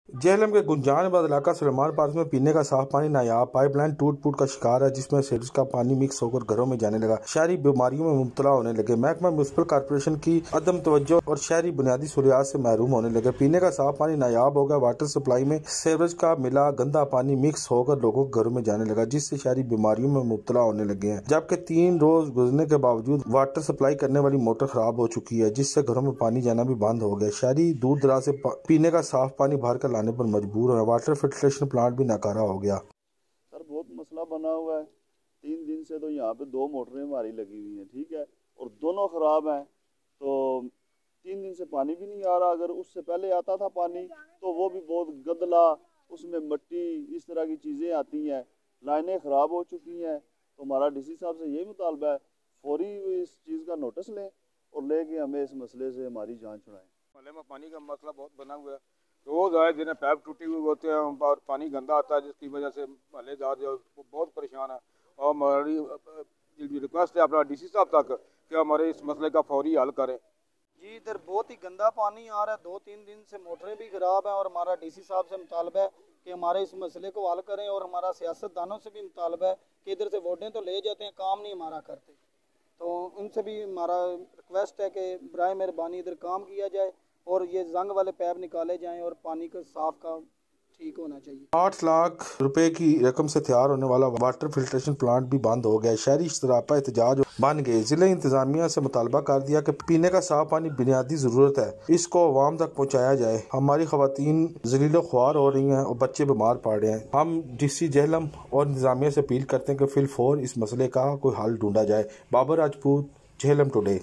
جہلم کے گنجان آباد علاقہ سلیمان پارس میں پینے کا صاف پانی نایاب، پائپ لائن ٹوٹ پھوٹ کا شکار ہے جس میں سیوریج کا پانی مکس ہو کر گھروں میں جانے لگا، شہری بیماریوں میں مبتلا ہونے لگے۔ محکمہ میونسپل کارپوریشن کی عدم توجہ اور شہری بنیادی سہولیات سے محروم ہونے لگے۔ پینے کا صاف پانی نایاب ہو گیا، واٹر سپلائی میں سیوریج کا ملا گندا پانی مکس ہو کر لوگوں کے گھروں میں جانے لگا جس سے شہری بیماریوں میں مبتلا ہونے لگے ہیں، جبکہ 3 روز گزرنے کے باوجود واٹر سپلائی کرنے والی موٹر خراب ہو چکی ہے جس سے گھروں میں پانی جانا بھی بند ہو گیا۔ شہری دور دراز سے پینے کا صاف پانی بھر کر لانے پر مجبور ہیں، واٹر فلٹریشن پلانٹ بھی ناکارہ ہو گیا۔ سر بہت مسئلہ بنا ہوا ہے، 3 دن سے تو یہاں پہ 2 موٹریں ہماری لگی ہوئی ہیں، ٹھیک ہے، اور دونوں خراب ہیں، تو 3 دن سے پانی بھی نہیں آ رہا۔ اگر اس سے پہلے آتا تھا پانی تو وہ بھی بہت گدلا، اس میں مٹی اس طرح کی چیزیں آتی ہیں، لائنیں خراب ہو چکی ہیں۔ تو ہمارا ڈی سی صاحب سے یہی مطالبہ ہے، فوری اس چیز کا نوٹس لیں اور لے کے ہمیں اس مسئلے سے ہماری جان چھڑائیں۔ محلے میں پانی کا مسئلہ بہت بنا ہوا ہے، روز آئے دن پائپ ٹوٹی ہوئی ہوتے ہیں اور پانی گندا آتا ہے جس کی وجہ سے محلے دار جو بہت پریشان ہیں، اور ہماری ریکویسٹ ہے اپنا ڈی سی صاحب تک کہ ہمارے اس مسئلے کا فوری حل کریں۔ جی ادھر بہت ہی گندا پانی آ رہا ہے، 2-3 دن سے موٹریں بھی خراب ہیں، اور ہمارا ڈی سی صاحب سے مطالبہ ہے کہ ہمارے اس مسئلے کو حل کریں، اور ہمارا سیاست دانوں سے بھی مطالبہ ہے کہ ادھر سے ووٹیں تو لے جاتے ہیں، کام نہیں ہمارا کرتے، تو ان سے بھی ہمارا ریکویسٹ ہے کہ برائے مہربانی ادھر کام کیا جائے اور یہ زنگ والے پیپ نکالے جائیں اور پانی کا صاف کا ٹھیک ہونا چاہیے۔ 8 لاکھ روپے کی رقم سے تیار ہونے والا واٹر فلٹریشن پلانٹ بھی بند ہو گیا، شہری سراپا احتجاج بن گئے۔ ضلع انتظامیہ سے مطالبہ کر دیا کہ پینے کا صاف پانی بنیادی ضرورت ہے، اس کو عوام تک پہنچایا جائے، ہماری خواتین ذلیل و خوار ہو رہی ہیں اور بچے بیمار پڑ رہے ہیں۔ ہم ڈی سی جہلم اور انتظامیہ سے اپیل کرتے ہیں کہ فی الفور اس مسئلے کا کوئی حل ڈھونڈا جائے۔ بابر راجپوت، جہلم ٹوڈے۔